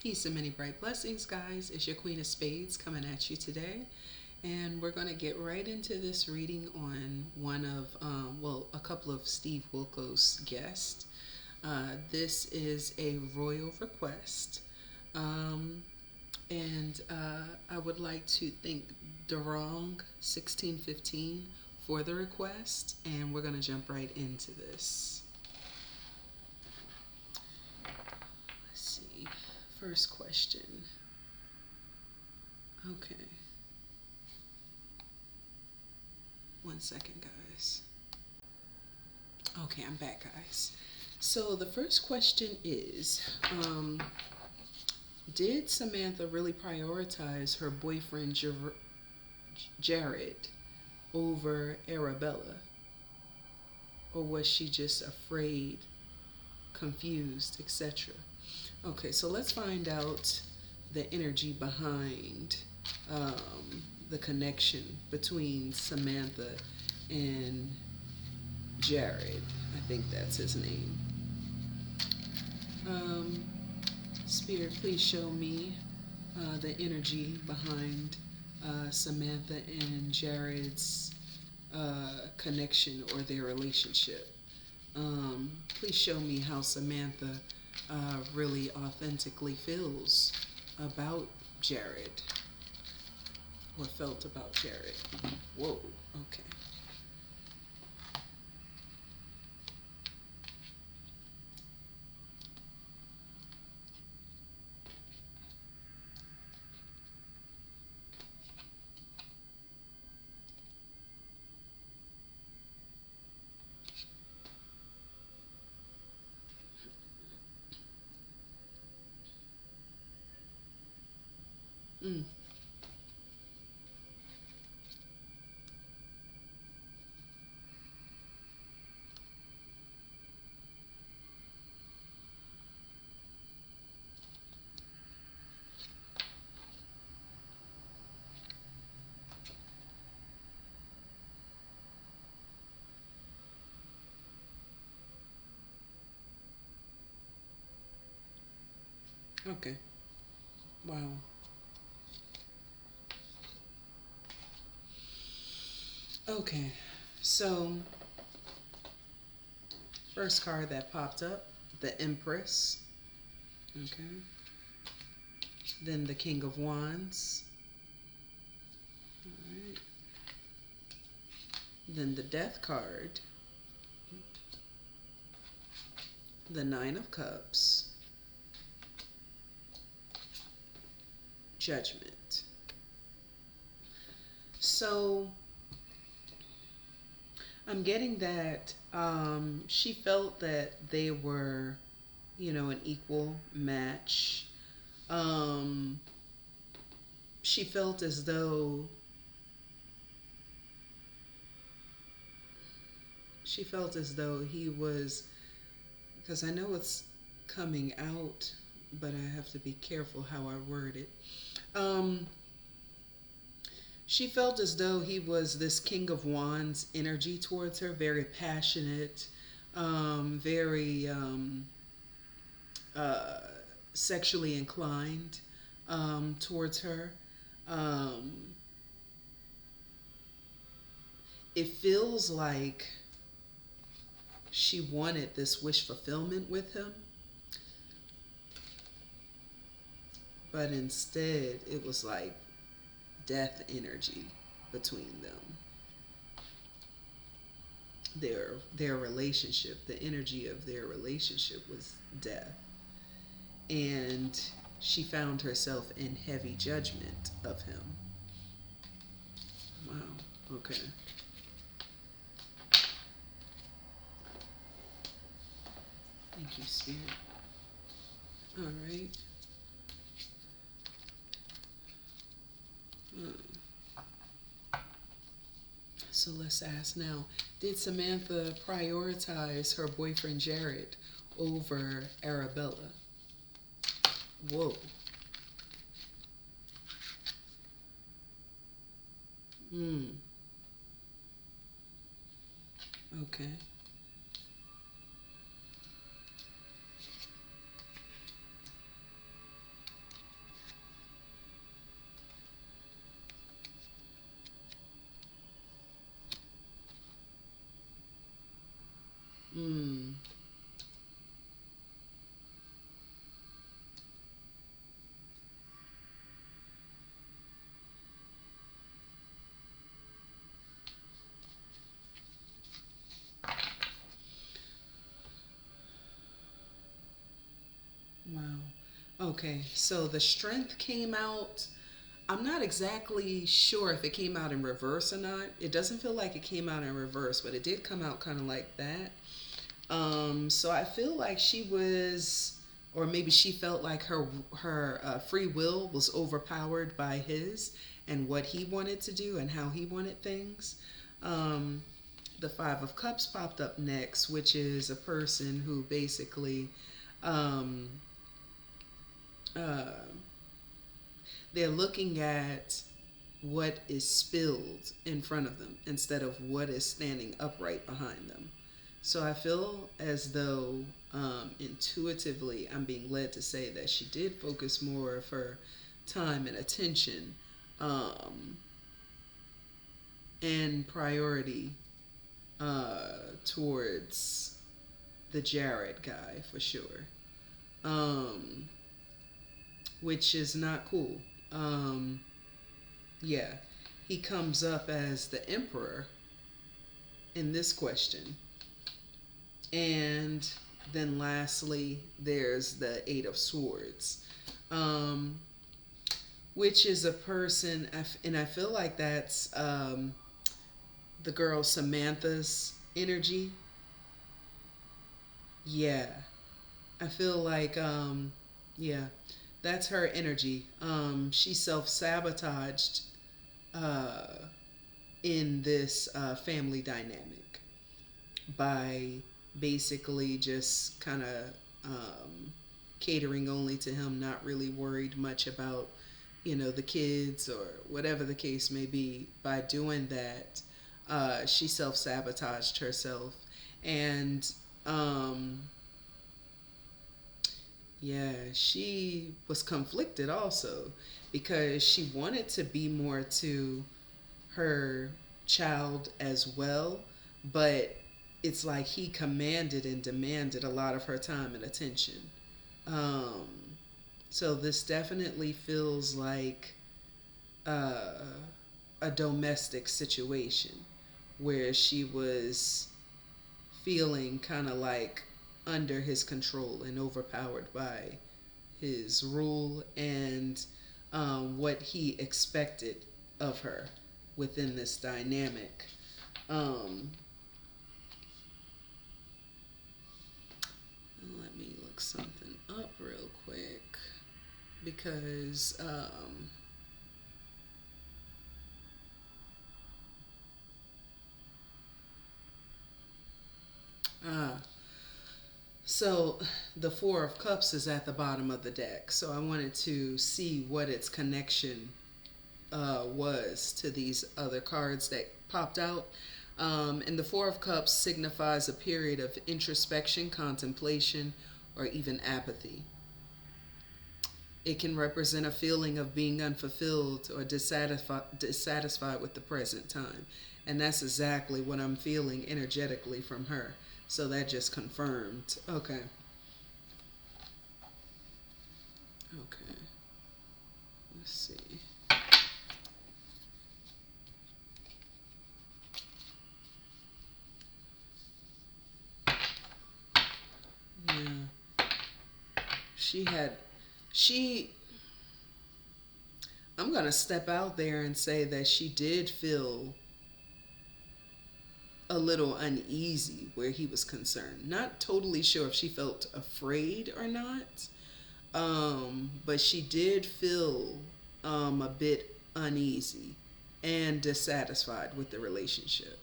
Peace and many bright blessings, guys. It's your Queen of Spades coming at you today. And we're going to get right into this reading on one of, a couple of Steve Wilkos' guests. This is a royal request. Um, and I would like to thank Durong 1615 for the request. And we're going to jump right into this. Let's see. First question. Okay. One second, guys. Okay, I'm back, guys. So the first question is, did Samantha really prioritize her boyfriend Jahrid over Arabella? Or was she just afraid, confused, etc.? Okay, so let's find out the energy behind the connection between Samantha and Jahrid. I think that's his name. Spirit, please show me the energy behind Samantha and Jahrid's connection or their relationship. Please show me how Samantha really authentically feels about Jahrid, or felt about Jahrid. Whoa, okay. Mm. Okay. Wow. Okay. So, first card that popped up, the Empress. Okay. Then the King of Wands. All right. Then the Death card. The Nine of Cups. Judgment. So I'm getting that she felt that they were, an equal match. She felt as though he was, because I know it's coming out, but I have to be careful how I word it. She felt as though he was this King of Wands energy towards her, very passionate, very uh, sexually inclined towards her. Um, it feels like she wanted this wish fulfillment with him, but instead it was like death energy between them. Their relationship, the energy of their relationship was death. And she found herself in heavy judgment of him. Wow. Okay. Thank you, Spirit. All right. So let's ask now, did Samantha prioritize her boyfriend Jahrid over Arabella? Whoa. Hmm. Okay. Okay, so the strength came out. I'm not exactly sure if it came out in reverse or not. It doesn't feel like it came out in reverse, but it did come out kind of like that. So I feel like she was, or maybe she felt like her free will was overpowered by his and what he wanted to do and how he wanted things. Um, the Five of Cups popped up next, which is a person who basically um, uh, they're looking at what is spilled in front of them instead of what is standing upright behind them. So I feel as though intuitively I'm being led to say that she did focus more of her time and attention um, and priority towards the Jahrid guy for sure, um, which is not cool. Um, yeah, he comes up as the emperor in this question. And then lastly, there's the Eight of Swords, um, which is a person, and I feel like that's the girl Samantha's energy. Yeah, I feel like, yeah, that's her energy. She self sabotaged uh, in this family dynamic by basically just kind of catering only to him, not really worried much about, the kids or whatever the case may be. By doing that, she self sabotaged herself. And um, yeah, she was conflicted also because she wanted to be more to her child as well, but it's like he commanded and demanded a lot of her time and attention. Um, so this definitely feels like uh, a domestic situation where she was feeling kind of like under his control and overpowered by his rule and what he expected of her within this dynamic. Um, Let me look something up real quick because ah, so the Four of Cups is at the bottom of the deck. So I wanted to see what its connection was to these other cards that popped out. And the Four of Cups signifies a period of introspection, contemplation, or even apathy. It can represent a feeling of being unfulfilled or dissatisfied with the present time. And that's exactly what I'm feeling energetically from her. So that just confirmed. Okay. Okay. Let's see. Yeah. She had, she, I'm going to step out there and say that she did feel a little uneasy where he was concerned. Not totally sure if she felt afraid or not, but she did feel a bit uneasy and dissatisfied with the relationship.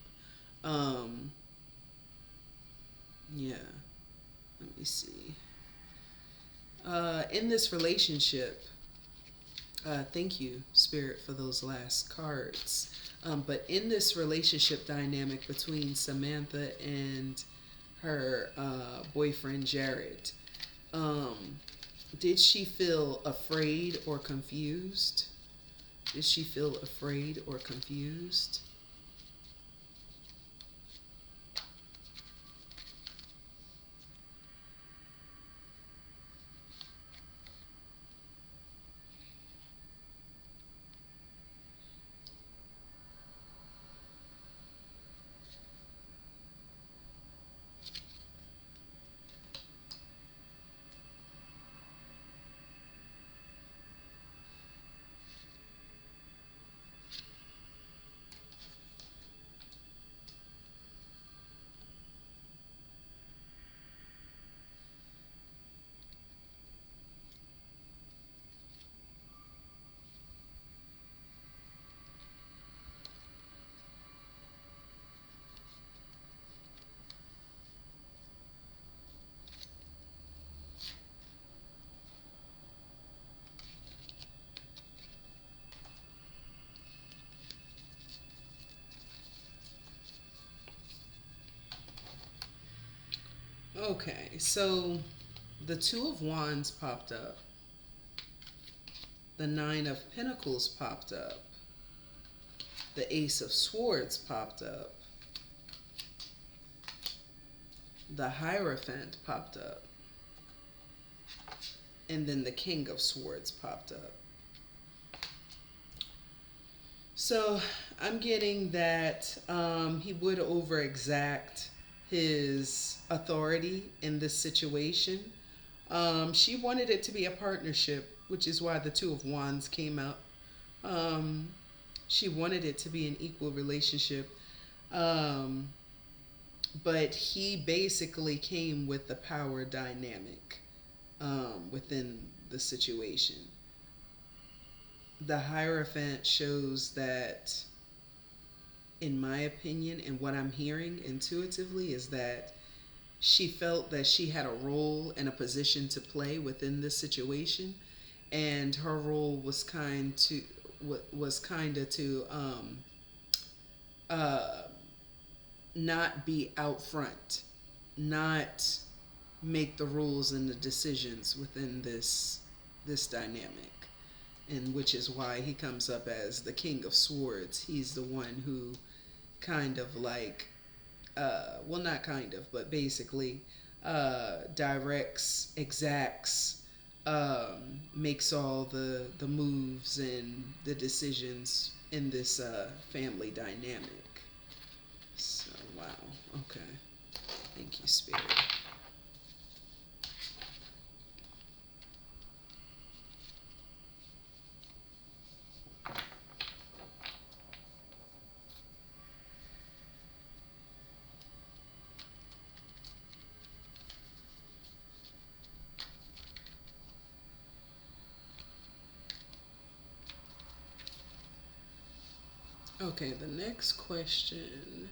Um, yeah, let me see. In this relationship, thank you, Spirit, for those last cards. But in this relationship dynamic between Samantha and her boyfriend, Jahrid, um, did she feel afraid or confused? Did she feel afraid or confused? Okay, so the Two of Wands popped up. The Nine of Pentacles popped up. The Ace of Swords popped up. The Hierophant popped up. And then the King of Swords popped up. So I'm getting that he would over-exact his authority in this situation. She wanted it to be a partnership, which is why the Two of Wands came out. She wanted it to be an equal relationship. But he basically came with the power dynamic within the situation. The Hierophant shows that, in my opinion, and what I'm hearing intuitively, is that she felt that she had a role and a position to play within this situation, and her role was kind of to not be out front, not make the rules and the decisions within this dynamic. And which is why he comes up as the King of Swords. He's the one who kind of like, well, not kind of, but basically directs, exacts, makes all the moves and the decisions in this family dynamic. So, wow. Okay. Thank you, Spirit. Okay, the next question.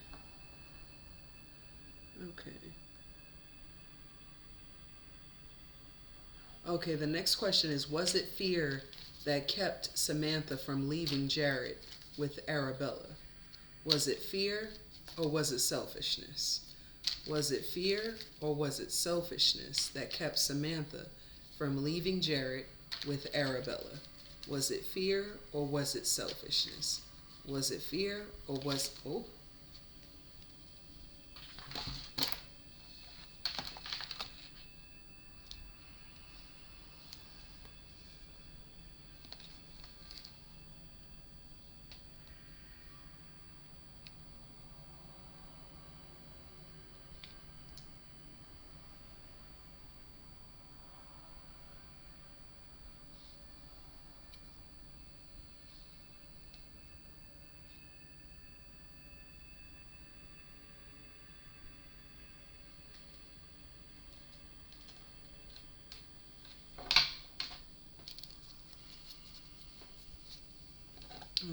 Okay, the next question is, was it fear that kept Samantha from leaving Jahrid with Arabella? Was it fear or was it selfishness? Was it fear or was it selfishness that kept Samantha from leaving Jahrid with Arabella? Was it fear or was it selfishness? Was it fear or was... Oh.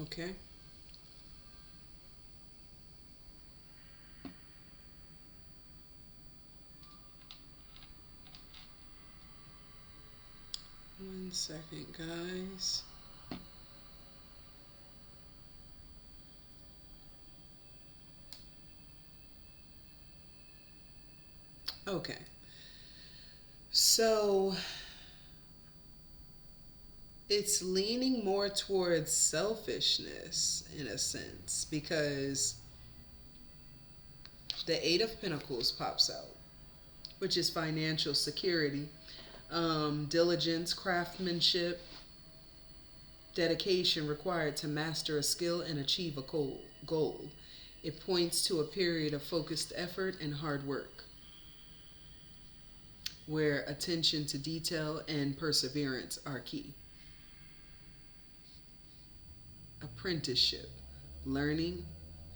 Okay. One second, guys. Okay. So it's leaning more towards selfishness in a sense, because the Eight of Pentacles pops out, which is financial security, diligence, craftsmanship, dedication required to master a skill and achieve a goal. It points to a period of focused effort and hard work, where attention to detail and perseverance are key. Apprenticeship, learning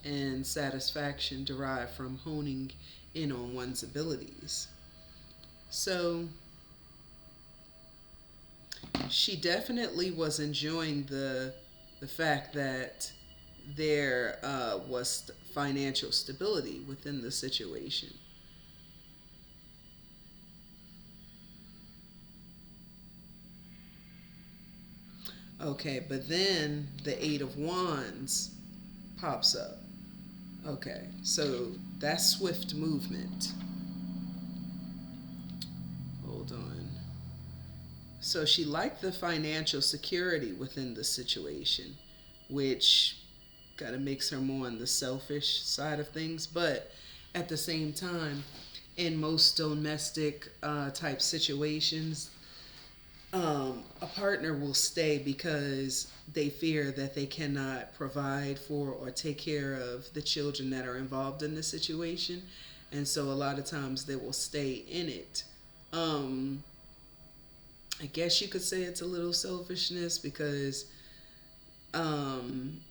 and satisfaction derived from honing in on one's abilities. So she definitely was enjoying the fact that there was financial stability within the situation. Okay, but then the Eight of Wands pops up. Okay, so that's swift movement. hold on. So she liked the financial security within the situation, which kind of makes her more on the selfish side of things. But at the same time, in most domestic type situations, a partner will stay because they fear that they cannot provide for or take care of the children that are involved in the situation. And so a lot of times they will stay in it. Um, I guess you could say it's a little selfishness because,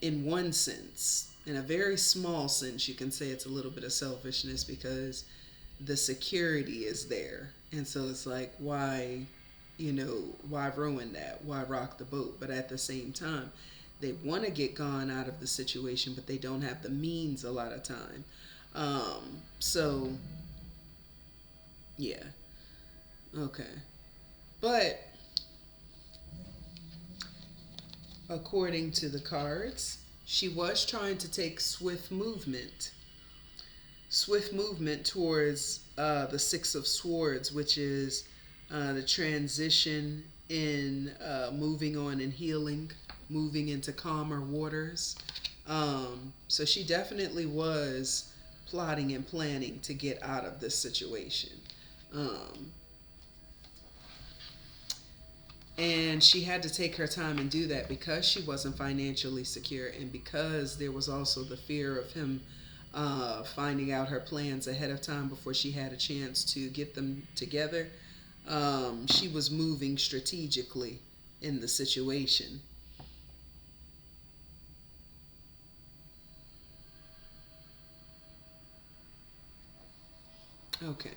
in one sense, in a very small sense, you can say it's a little bit of selfishness because the security is there. And so it's like, why, why ruin that? Why rock the boat? But at the same time, they want to get gone out of the situation, but they don't have the means a lot of time. So, yeah. Okay. But according to the cards, she was trying to take swift movement towards the Six of Swords, which is the transition in moving on and healing, moving into calmer waters. So she definitely was plotting and planning to get out of this situation. Um, and she had to take her time and do that because she wasn't financially secure, and because there was also the fear of him finding out her plans ahead of time before she had a chance to get them together. She was moving strategically in the situation. Okay.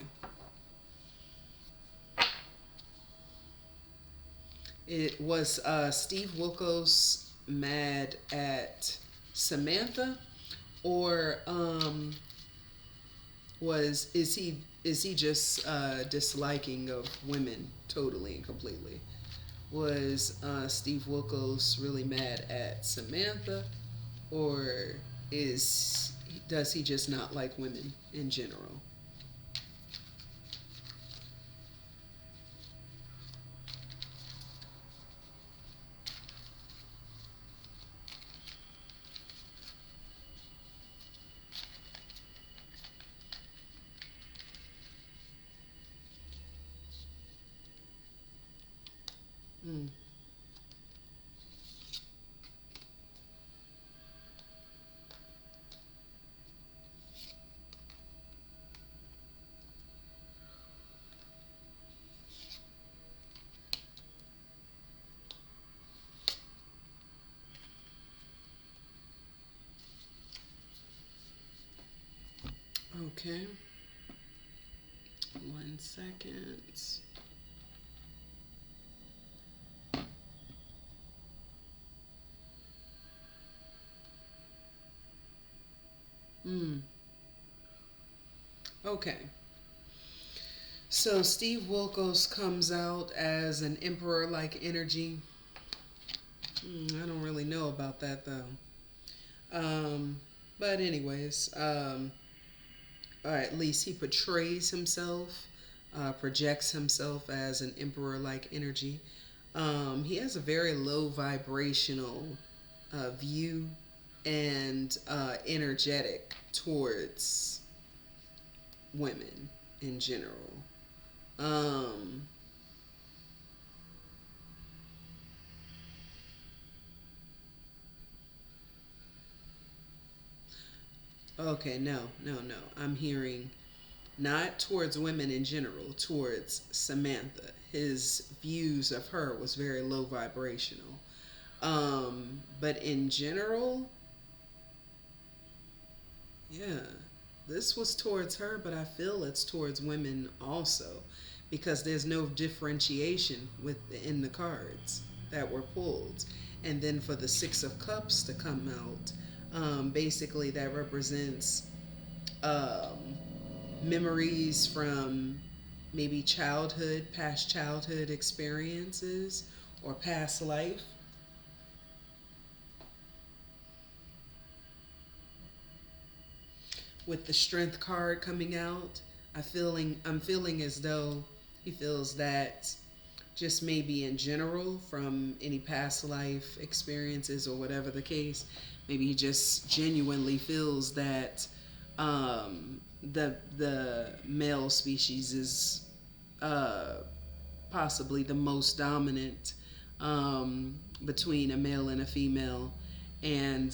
It was Steve Wilkos mad at Samantha, or was is he just disliking of women totally and completely? Was Steve Wilkos really mad at Samantha, or is does he just not like women in general? Mm, okay, 1 second. Mm, okay. So Steve Wilkos comes out as an emperor-like energy. I don't really know about that though. Um, but anyways, or at least he portrays himself, projects himself as an emperor-like energy. He has a very low vibrational view and energetic towards women in general. Um, okay, no. I'm hearing not towards women in general, towards Samantha. His views of her was very low vibrational. But in general, yeah, this was towards her, but I feel it's towards women also, because there's no differentiation within the cards that were pulled. And then for the Six of Cups to come out, basically that represents um, memories from maybe childhood, past childhood experiences, or past life. With the Strength card coming out, I'm feeling as though He feels that just maybe in general from any past life experiences or whatever the case, maybe he just genuinely feels that the male species is uh, possibly the most dominant between a male and a female, and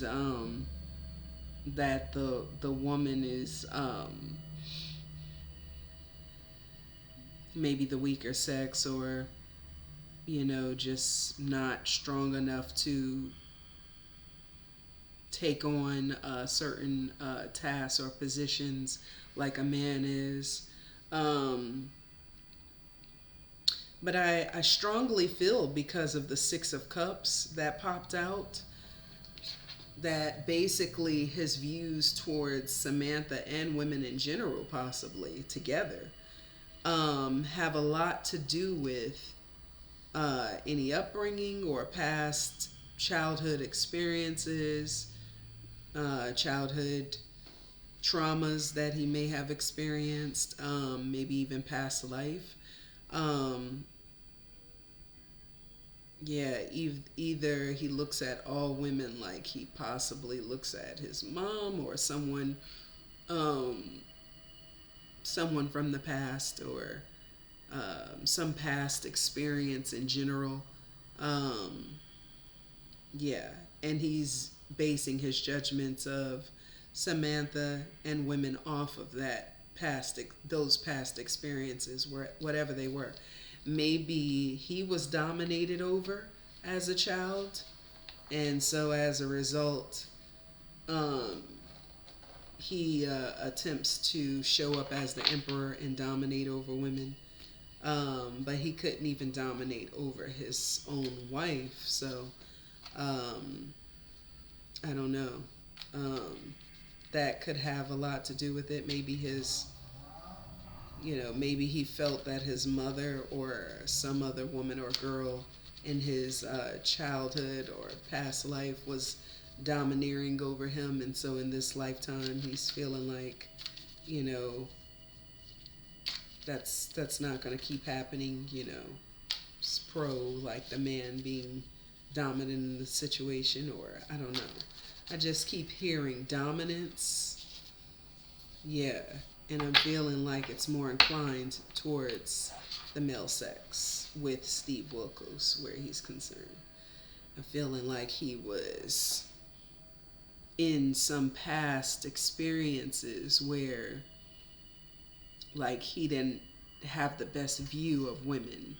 that the woman is maybe the weaker sex, or just not strong enough to take on certain tasks or positions like a man is. Um, but I strongly feel, because of the Six of Cups that popped out, that basically his views towards Samantha and women in general, possibly together, have a lot to do with any upbringing or past childhood experiences, childhood traumas that he may have experienced, maybe even past life. Um, yeah, either he looks at all women like he possibly looks at his mom or um, someone from the past, or some past experience in general. Um, yeah, and he's basing his judgments of Samantha and women off of those past experiences, whatever they were. Maybe he was dominated over as a child, and so as a result, um, he attempts to show up as the emperor and dominate over women. But he couldn't even dominate over his own wife, so um, I don't know. Um, that could have a lot to do with it. Maybe he felt that his mother or some other woman or girl in his childhood or past life was domineering over him, and so in this lifetime he's feeling like, you know, that's not going to keep happening. It's pro, like the man being dominant in the situation, or I don't know. I just keep hearing dominance. Yeah. And I'm feeling like it's more inclined towards the male sex with Steve Wilkos, where he's concerned. I'm feeling like he was in some past experiences where, like, he didn't have the best view of women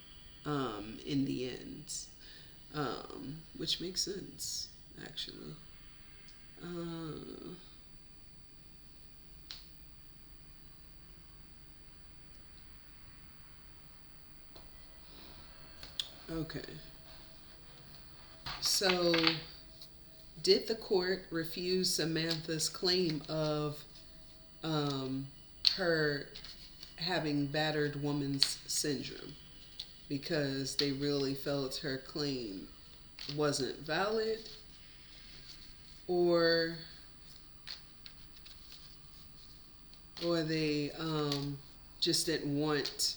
in the end, which makes sense, actually. Uh, okay. So, did the court refuse Samantha's claim of um, her having battered woman's syndrome because they really felt her claim wasn't valid, or they just didn't want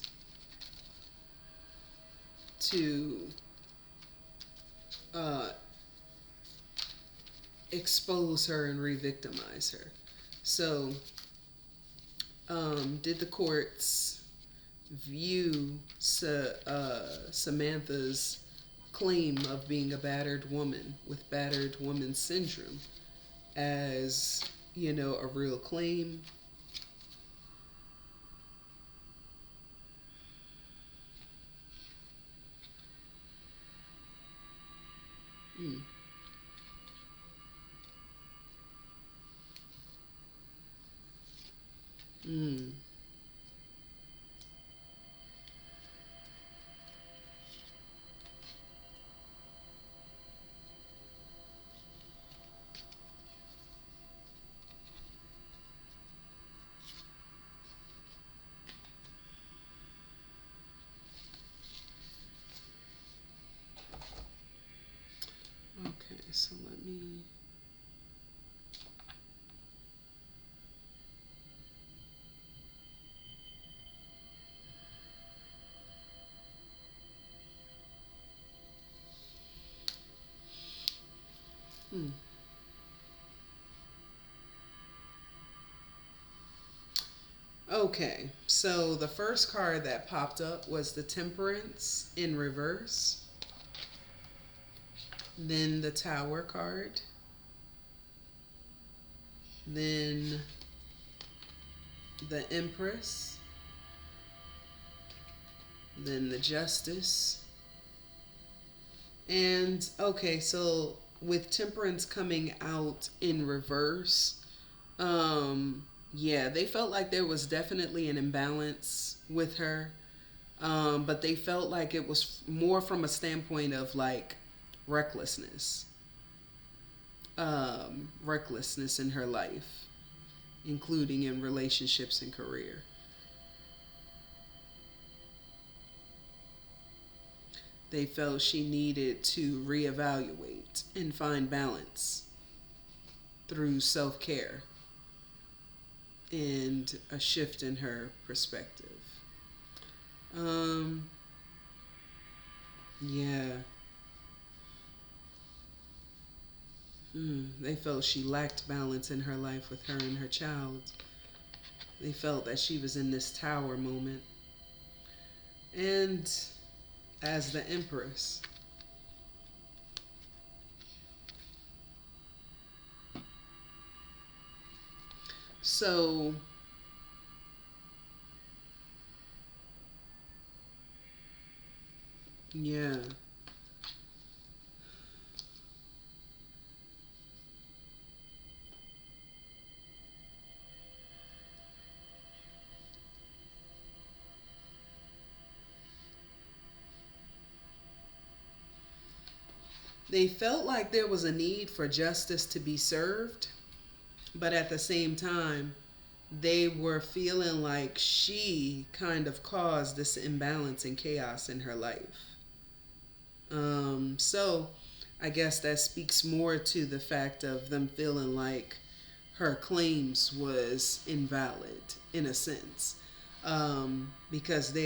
to uh, expose her and re-victimize her? So, did the courts view Samantha's claim of being a battered woman with battered woman syndrome as, a real claim? Hmm. Hmm. Okay, so let me. Hmm. Okay, so the first card that popped up was the Temperance in reverse, then the Tower card, then the Empress, then the Justice. And okay, so with Temperance coming out in reverse, yeah, they felt like there was definitely an imbalance with her. But they felt like it was more from a standpoint of like recklessness, recklessness in her life, including in relationships and career. They felt she needed to reevaluate and find balance through self care and a shift in her perspective. Um, yeah. They felt she lacked balance in her life with her and her child. They felt that she was in this tower moment. And as the Empress, so yeah, they felt like there was a need for justice to be served, but at the same time, they were feeling like she kind of caused this imbalance and chaos in her life. So I guess that speaks more to the fact of them feeling like her claims was invalid in a sense. Because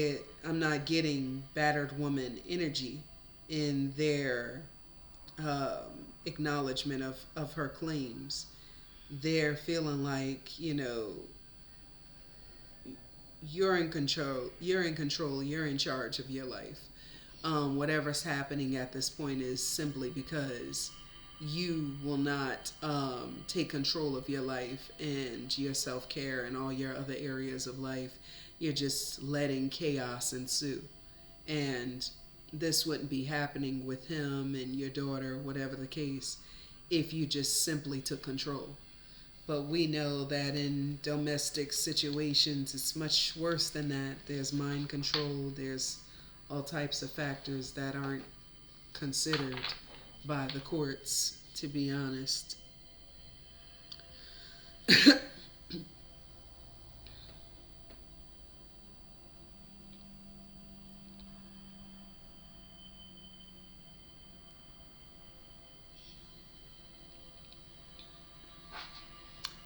I'm not getting battered woman energy in their acknowledgement of her claims. They're feeling like, you're in control, you're in charge of your life. Whatever's happening at this point is simply because you will not take control of your life and your self care and all your other areas of life. You're just letting chaos ensue. And this wouldn't be happening with him and your daughter, whatever the case, if you just simply took control. But we know that in domestic situations, it's much worse than that. There's mind control, there's all types of factors that aren't considered by the courts, to be honest.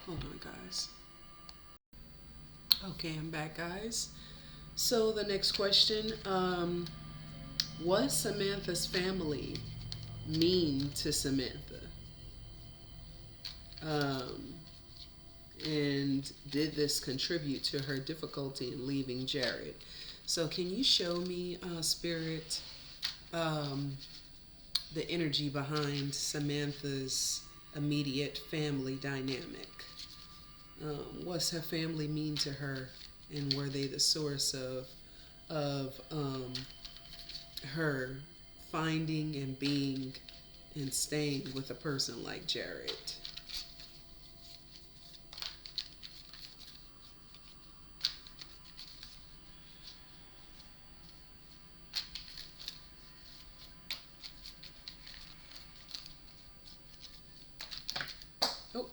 Hold on, guys. Okay, I'm back, guys. So the next question, was Samantha's family mean to Samantha? Um, and did this contribute to her difficulty in leaving Jahrid? So can you show me, Spirit, um, the energy behind Samantha's immediate family dynamic? Was her family mean to her, and were they the source of her finding and being and staying with a person like Jahrid? Oh,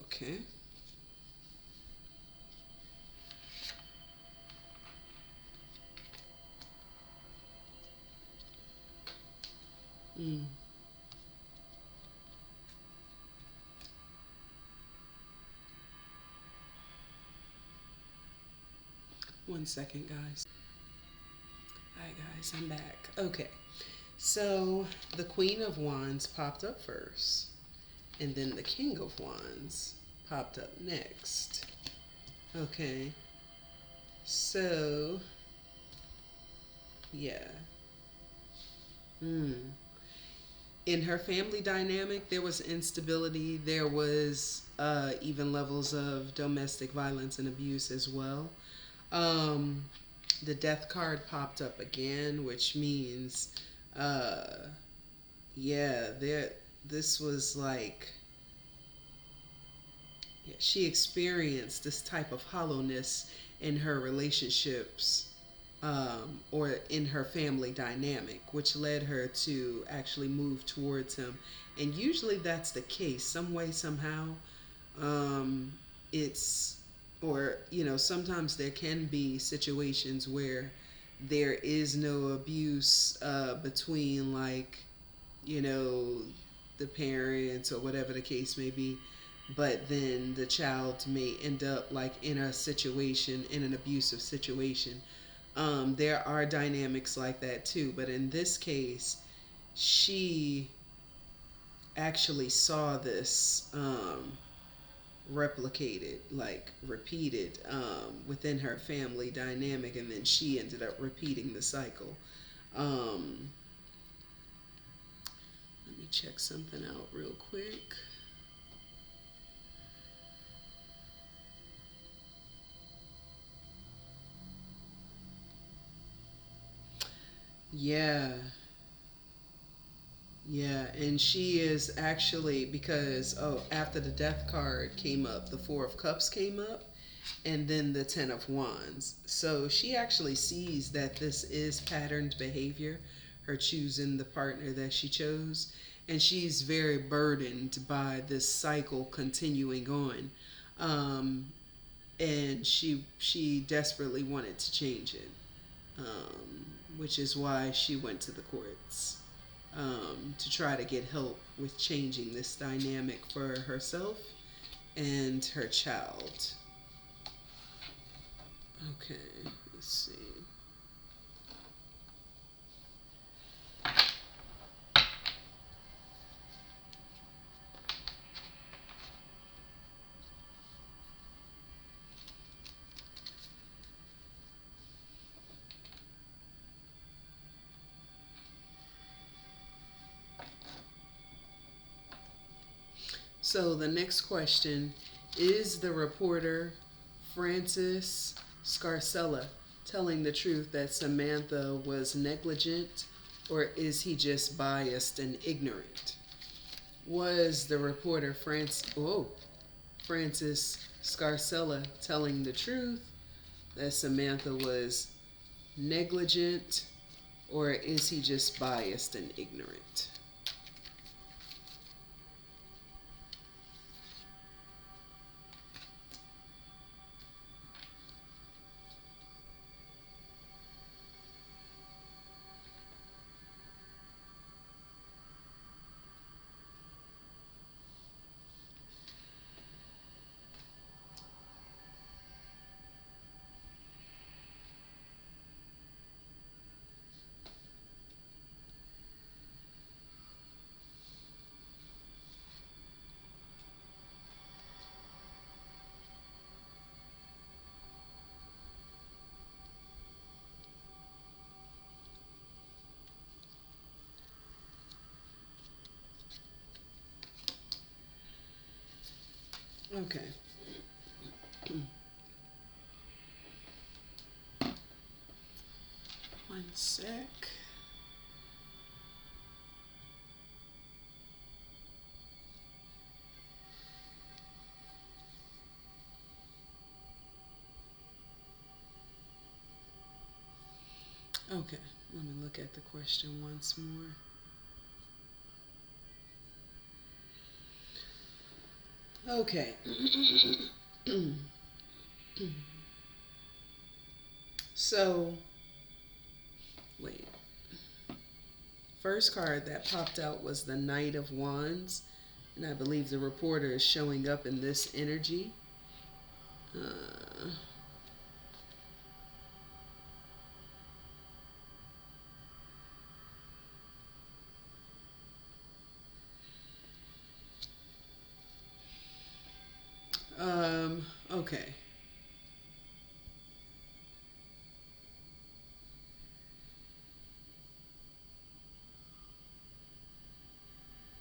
okay. Mm. 1 second, guys. Hi, guys. I'm back. Okay. So the Queen of Wands popped up first, and then the King of Wands popped up next. Okay. So, yeah. Hmm. In her family dynamic, there was instability. There was even levels of domestic violence and abuse as well. Um, the death card popped up again, which means, uh, yeah, this was like, yeah, she experienced this type of hollowness in her relationships, or in her family dynamic, which led her to actually move towards him. And usually that's the case, some way, somehow. Um, it's, or, sometimes there can be situations where there is no abuse between, like, you know, the parents or whatever the case may be, but then the child may end up like in a situation, in an abusive situation. There are dynamics like that too, but in this case, she actually saw this replicated, like repeated, within her family dynamic, and then she ended up repeating the cycle. Um, Let me check something out real quick. Yeah, yeah, and she is actually, because, oh, after the death card came up, the Four of Cups came up, and then the Ten of Wands. So she actually sees that this is patterned behavior, her choosing the partner that she chose, and she's very burdened by this cycle continuing on. Um, and she desperately wanted to change it, which is why she went to the courts, to try to get help with changing this dynamic for herself and her child. Okay, let's see. So the next question is: the reporter Francis Scarcella telling the truth that Samantha was negligent, or is he just biased and ignorant? Was the reporter Francis Scarcella telling the truth that Samantha was negligent, or is he just biased and ignorant? Okay. One sec. Okay, let me look at the question once more. Okay. So, wait. First card that popped out was the Knight of Wands, and I believe the reporter is showing up in this energy. Uh, Okay.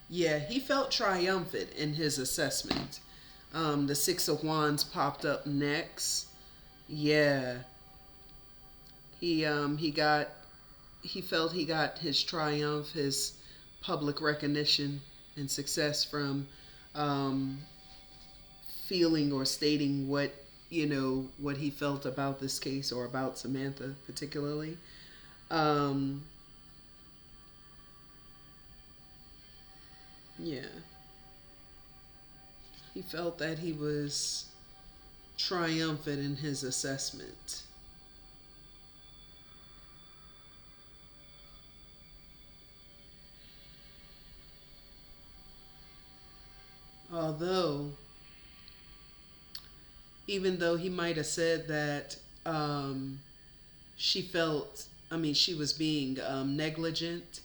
Yeah, he felt triumphant in his assessment. The Six of Wands popped up next. Yeah, he felt he got his triumph, his public recognition and success from um, feeling or stating what what he felt about this case or about Samantha particularly. Um, yeah, he felt that he was triumphant in his assessment. Although, even though he might have said that she felt, I mean, she was being negligent,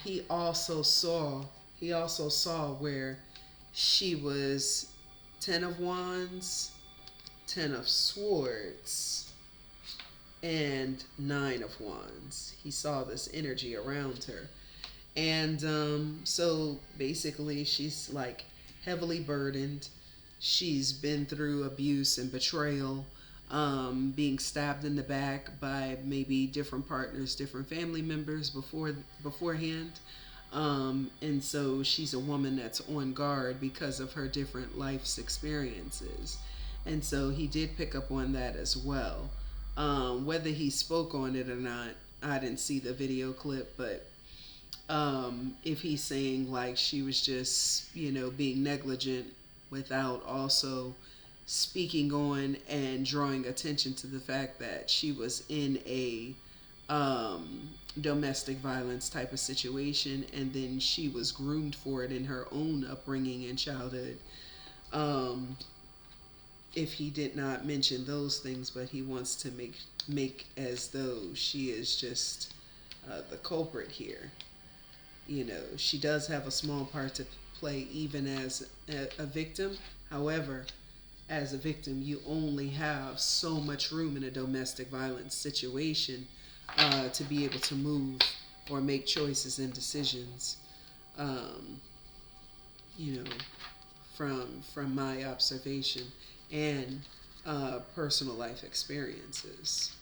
he also saw, where she was Ten of Wands, Ten of Swords, and Nine of Wands. He saw this energy around her. And so basically, she's like heavily burdened. She's been through abuse and betrayal, being stabbed in the back by maybe different partners, different family members beforehand. And so she's a woman that's on guard because of her different life's experiences. And so he did pick up on that as well. Whether he spoke on it or not, I didn't see the video clip, but if he's saying like she was just, being negligent without also speaking on and drawing attention to the fact that she was in a domestic violence type of situation, and then she was groomed for it in her own upbringing and childhood. Um, if he did not mention those things, but he wants to make as though she is just the culprit here. She does have a small part to play even as a victim. However, as a victim, you only have so much room in a domestic violence situation to be able to move or make choices and decisions. Um, you know, from my observation and personal life experiences.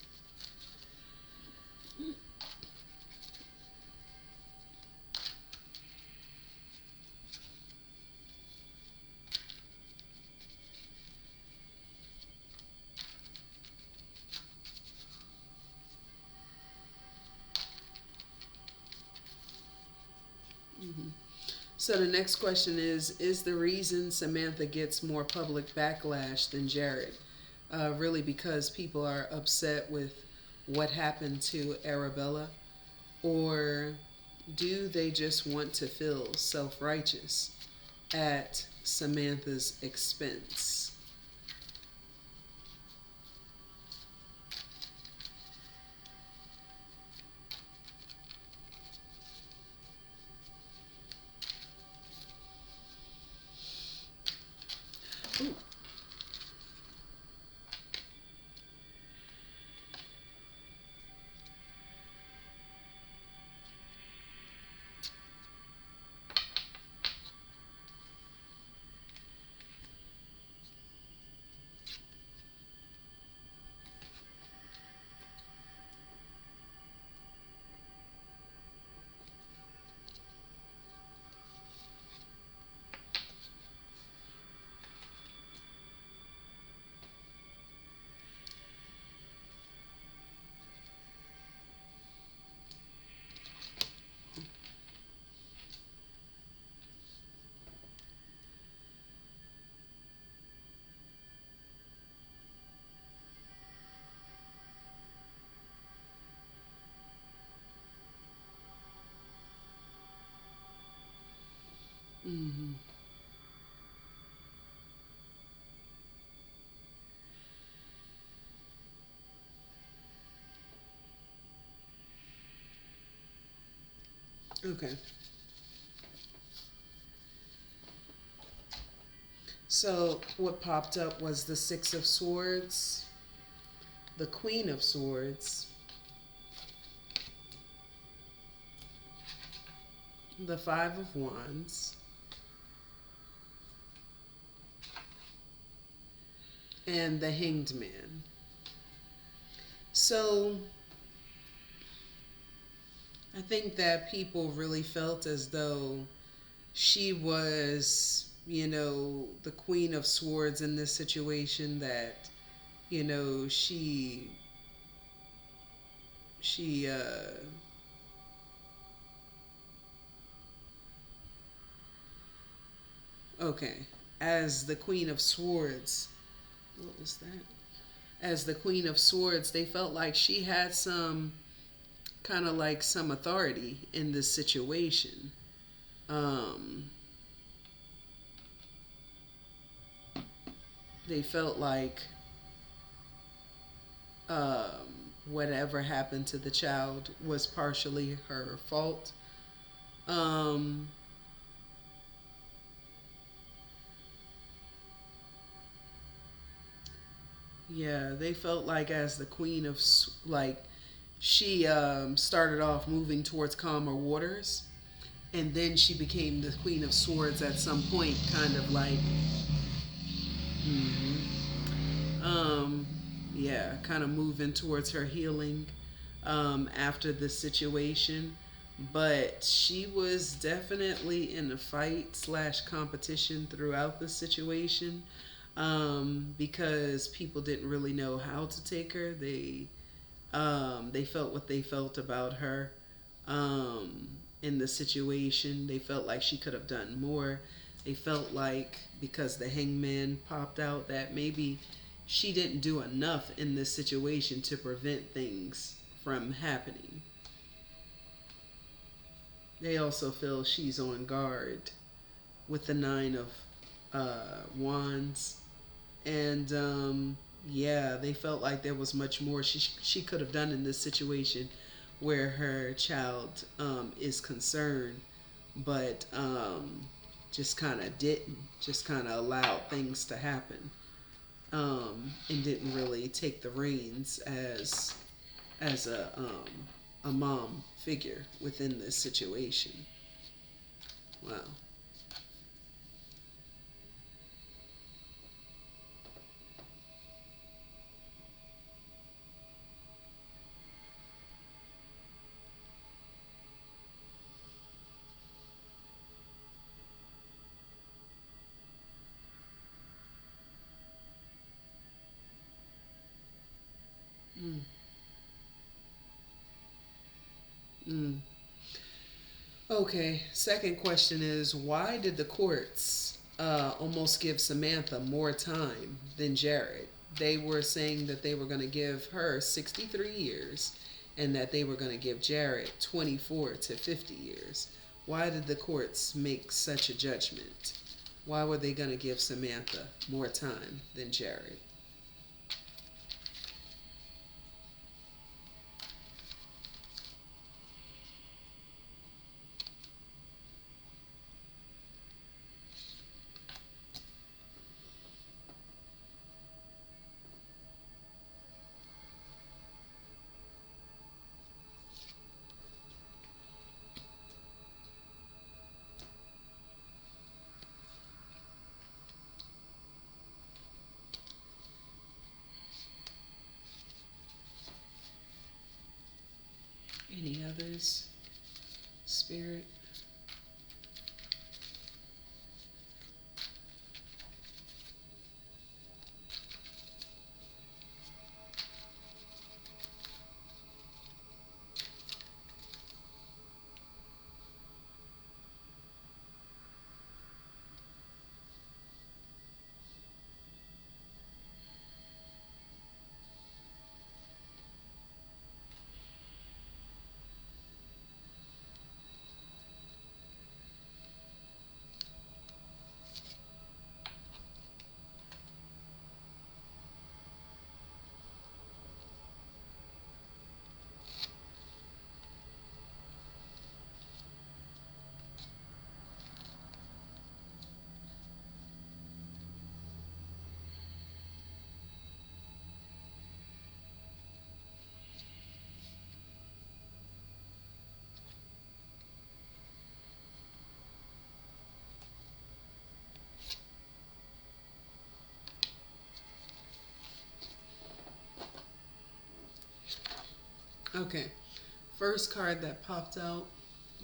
Mm-hmm. So the next question is the reason Samantha gets more public backlash than Jahrid really because people are upset with what happened to Arabella, or do they just want to feel self-righteous at Samantha's expense? Ooh. Mm-hmm. Okay. So what popped up was the Six of Swords, the Queen of Swords, the Five of Wands, and the Hanged Man. So I think that people really felt as though she was, the Queen of Swords in this situation, that, you know, she okay, as the Queen of Swords, what was that? As the Queen of Swords, they felt like she had some kind of like some authority in this situation. Um, they felt like whatever happened to the child was partially her fault. Um, yeah, they felt like as the queen of like she started off moving towards calmer waters, and then she became the queen of swords at some point, kind of like, um, yeah, kind of moving towards her healing after the situation. But she was definitely in a fight slash competition throughout the situation, because people didn't really know how to take her. They felt what they felt about her um, in the situation. They felt like she could have done more. They felt like because the hangman popped out that maybe she didn't do enough in this situation to prevent things from happening. They also feel she's on guard with the Nine of Wands. And yeah, they felt like there was much more she could have done in this situation where her child is concerned, but just kind of didn't, just kind of allowed things to happen, and didn't really take the reins as a mom figure within this situation. Wow. Mm. Mm. Okay, second question is why did the courts almost give Samantha more time than Jahrid? They were saying that they were going to give her 63 years and that they were going to give Jahrid 24 to 50 years. Why did the courts make such a judgment? Why were they going to give Samantha more time than Jahrid? Any others? Spirit? Okay. First card that popped out,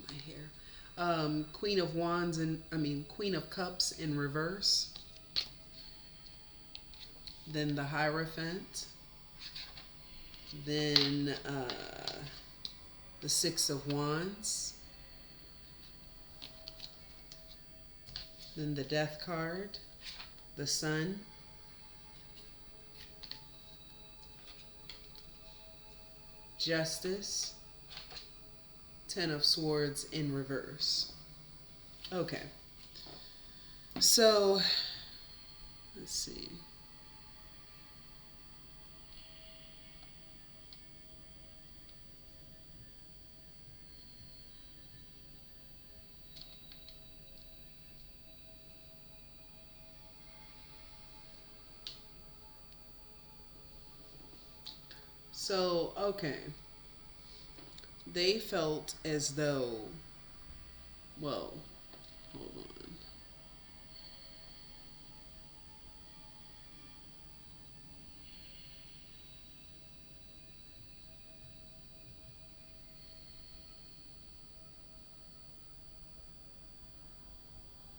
my hair. Queen of Wands and Queen of Cups in reverse. Then the Hierophant. Then the Six of Wands. Then the Death card. The Sun. Justice. Ten of Swords in reverse. Okay. So, let's see. So, okay. They felt as though, well, hold on.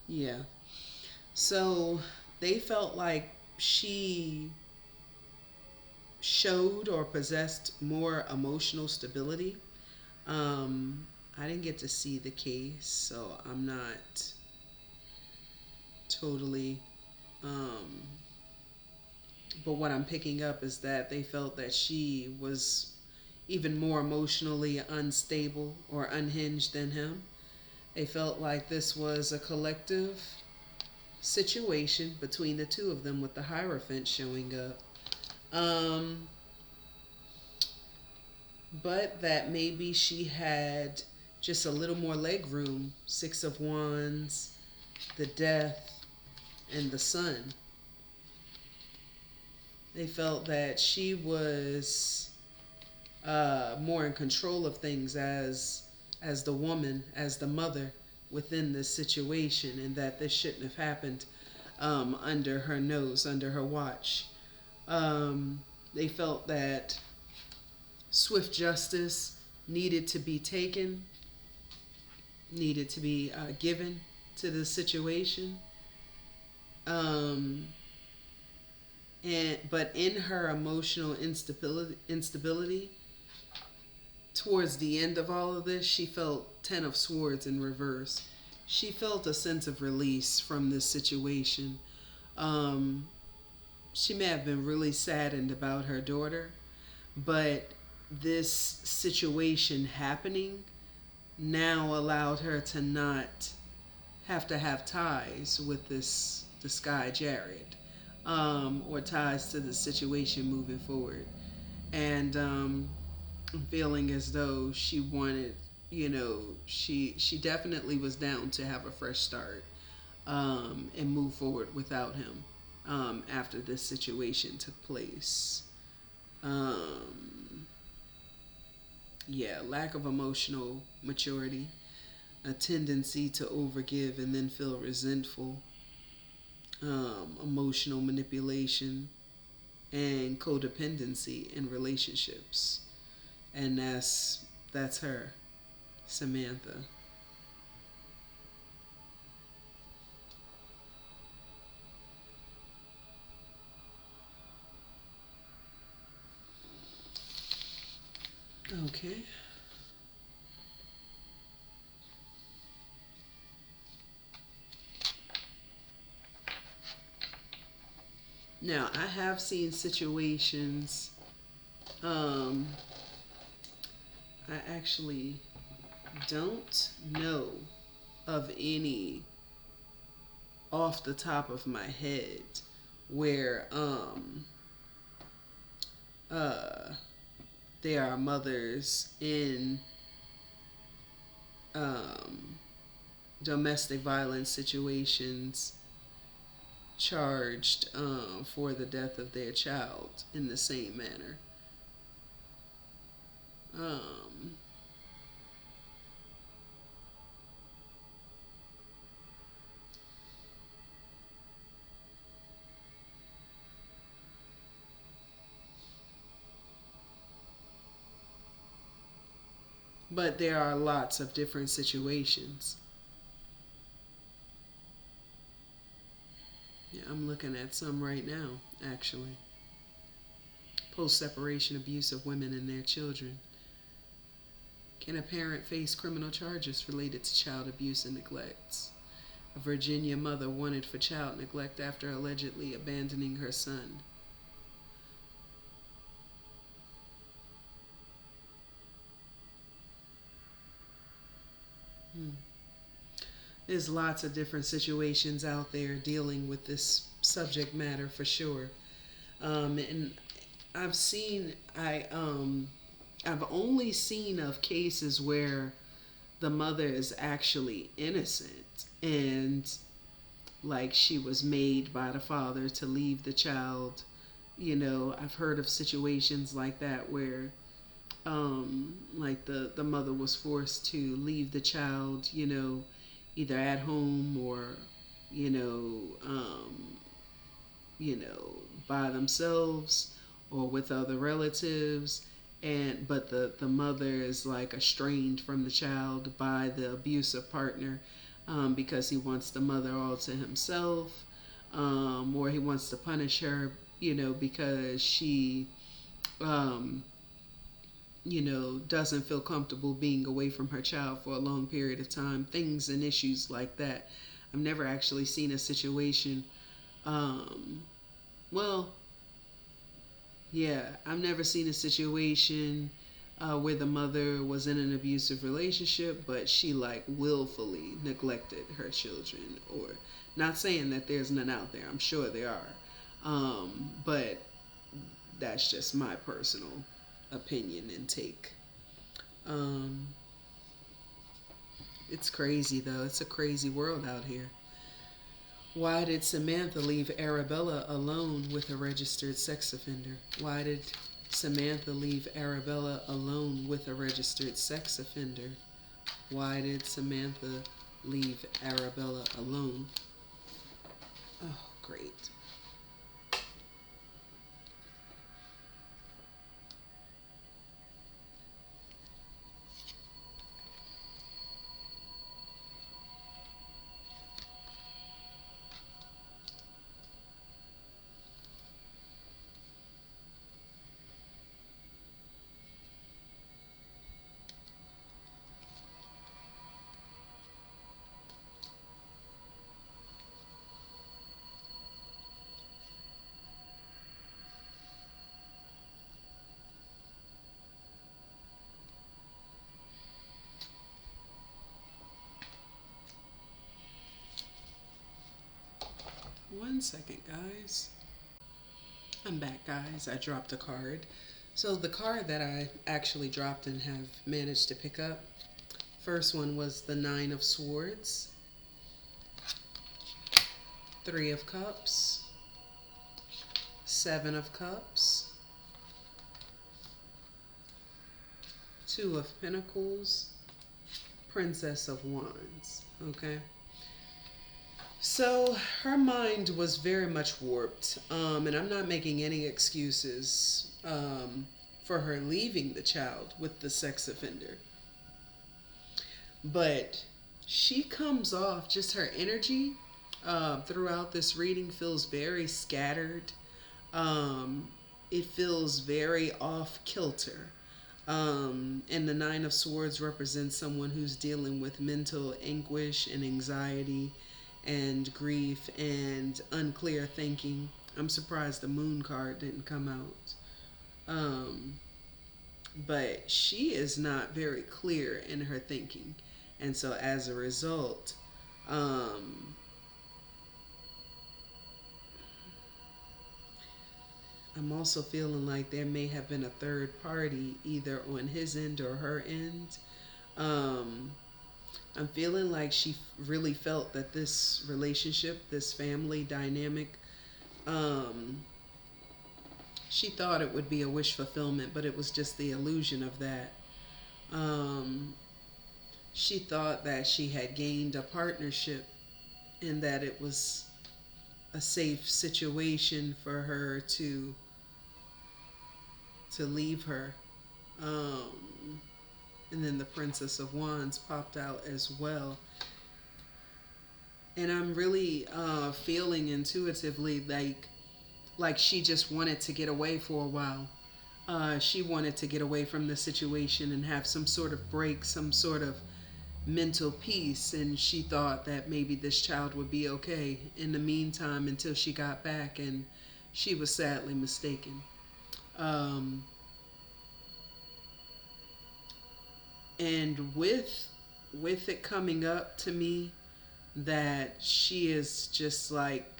Yeah. So they felt like she showed or possessed more emotional stability. I didn't get to see the case, so I'm not totally. Um, but what I'm picking up is that they felt that she was even more emotionally unstable or unhinged than him. They felt like this was a collective situation between the two of them with the Hierophant showing up. Um, but that maybe she had just a little more leg room. Six of Wands, the Death, and the Sun. They felt that she was more in control of things as the woman, as the mother within this situation, and that this shouldn't have happened under her nose, under her watch. They felt that swift justice needed to be taken, needed to be given to the situation. Um, but in her emotional instability, towards the end of all of this, she felt Ten of Swords in reverse. She felt a sense of release from this situation. Um, she may have been really saddened about her daughter, but this situation happening now allowed her to not have to have ties with this guy Jahrid, or ties to the situation moving forward. And feeling as though she wanted, she definitely was down to have a fresh start, and move forward without him, after this situation took place. Yeah, lack of emotional maturity, a tendency to overgive and then feel resentful, emotional manipulation, and codependency in relationships. And that's her, Samantha. Okay. Now, I have seen situations. Um, I actually don't know of any off the top of my head where uh, there are mothers in um, domestic violence situations charged for the death of their child in the same manner. Um, But there are lots of different situations. Yeah, I'm looking at some right now, actually. Post-separation abuse of women and their children. Can a parent face criminal charges related to child abuse and neglect? A Virginia mother wanted for child neglect after allegedly abandoning her son. There's lots of different situations out there dealing with this subject matter for sure. And I've seen, I've only seen of cases where the mother is actually innocent and like she was made by the father to leave the child. You know, I've heard of situations like that where like the mother was forced to leave the child, you know, either at home or, you know, you know, by themselves or with other relatives. And but the mother is like estranged from the child by the abusive partner, because he wants the mother all to himself, or he wants to punish her, you know, because she um, you know, doesn't feel comfortable being away from her child for a long period of time, things and issues like that. I've never actually seen a situation, um, well, yeah, I've never seen a situation where the mother was in an abusive relationship, but she like willfully neglected her children. Or, not saying that there's none out there, I'm sure there are. But that's just my personal opinion and take. Um, it's crazy though. It's a crazy world out here. Why did Samantha leave Arabella alone with a registered sex offender? Why did Samantha leave Arabella alone with a registered sex offender? Why did Samantha leave Arabella alone? Oh, great. One second, guys. I'm back, guys. I dropped a card. So the card that I actually dropped and have managed to pick up, first one was the Nine of Swords, Three of Cups, Seven of Cups, Two of Pentacles, Princess of Wands. Okay. So her mind was very much warped, and I'm not making any excuses for her leaving the child with the sex offender. But she comes off, just her energy throughout this reading feels very scattered. Um, it feels very off kilter. And the Nine of Swords represents someone who's dealing with mental anguish and anxiety and grief and unclear thinking. I'm surprised the Moon card didn't come out. But she is not very clear in her thinking. And so as a result, um, I'm also feeling like there may have been a third party either on his end or her end. Um, I'm feeling like she really felt that this relationship, this family dynamic, um, she thought it would be a wish fulfillment, but it was just the illusion of that. Um, she thought that she had gained a partnership and that it was a safe situation for her to leave her. Um, And then the Princess of Wands popped out as well. And I'm really feeling intuitively like she just wanted to get away for a while. She wanted to get away from the situation and have some sort of break, some sort of mental peace, and she thought that maybe this child would be okay in the meantime until she got back, and she was sadly mistaken. And with it coming up to me that she is just like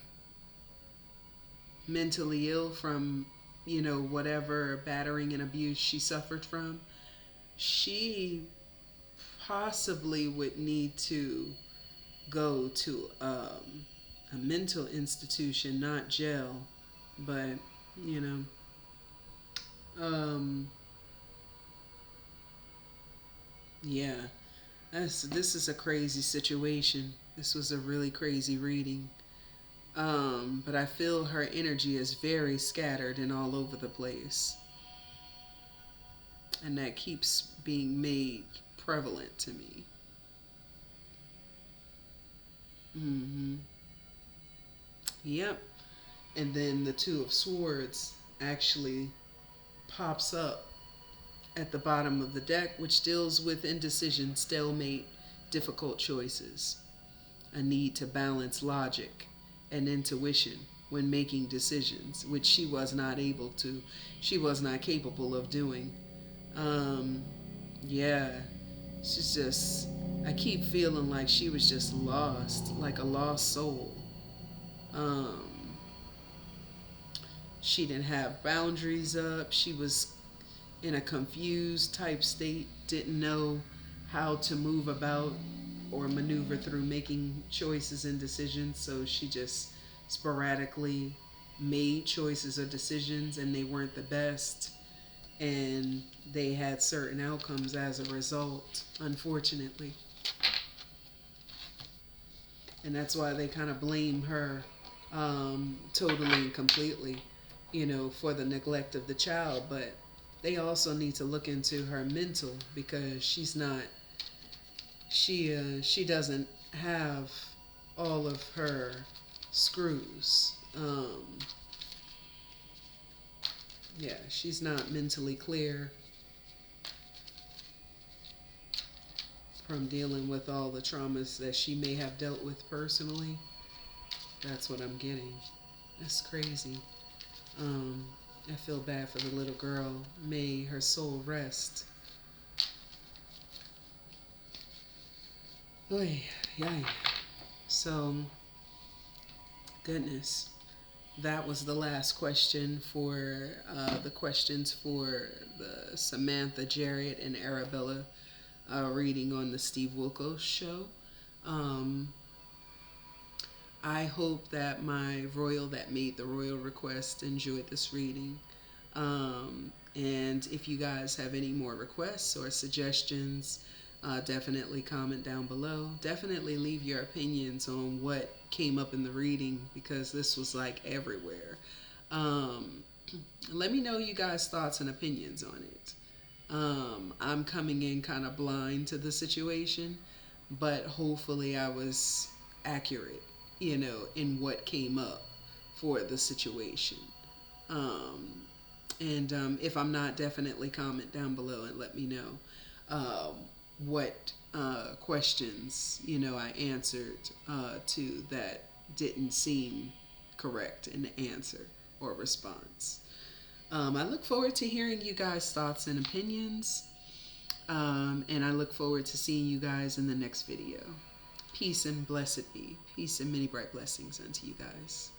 mentally ill from, whatever battering and abuse she suffered from, she possibly would need to go to a mental institution, not jail, but, you know, yeah, this is a crazy situation. This was a really crazy reading. But I feel her energy is very scattered and all over the place. And that keeps being made prevalent to me. Yep. And then the Two of Swords actually pops up at the bottom of the deck, which deals with indecision, stalemate, difficult choices, a need to balance logic and intuition when making decisions, which she was not able to, she was not capable of doing. Yeah, she's just, I keep feeling like she was just lost, like a lost soul. Um, she didn't have boundaries up. She was in a confused type state, didn't know how to move about or maneuver through making choices and decisions. So she just sporadically made choices or decisions, and they weren't the best. And they had certain outcomes as a result, unfortunately. And that's why they kind of blame her totally and completely, for the neglect of the child. But they also need to look into her mental, because she's not, she doesn't have all of her screws. Yeah, she's not mentally clear from dealing with all the traumas that she may have dealt with personally. That's what I'm getting. That's crazy. I feel bad for the little girl. May her soul rest. Oy, yay. So, goodness. That was the last question for the questions for the Samantha, Jahrid, and Arabella reading on the Steve Wilkos show. I hope that my royal that made the royal request enjoyed this reading. And if you guys have any more requests or suggestions, definitely comment down below. Definitely leave your opinions on what came up in the reading, because this was like everywhere. Let me know you guys' thoughts and opinions on it. I'm coming in kind of blind to the situation, but hopefully I was accurate, in what came up for the situation. And if I'm not, definitely comment down below and let me know what questions, I answered to that didn't seem correct in the answer or response. I look forward to hearing you guys' thoughts and opinions. And I look forward to seeing you guys in the next video. Peace and blessed be. Peace and many bright blessings unto you guys.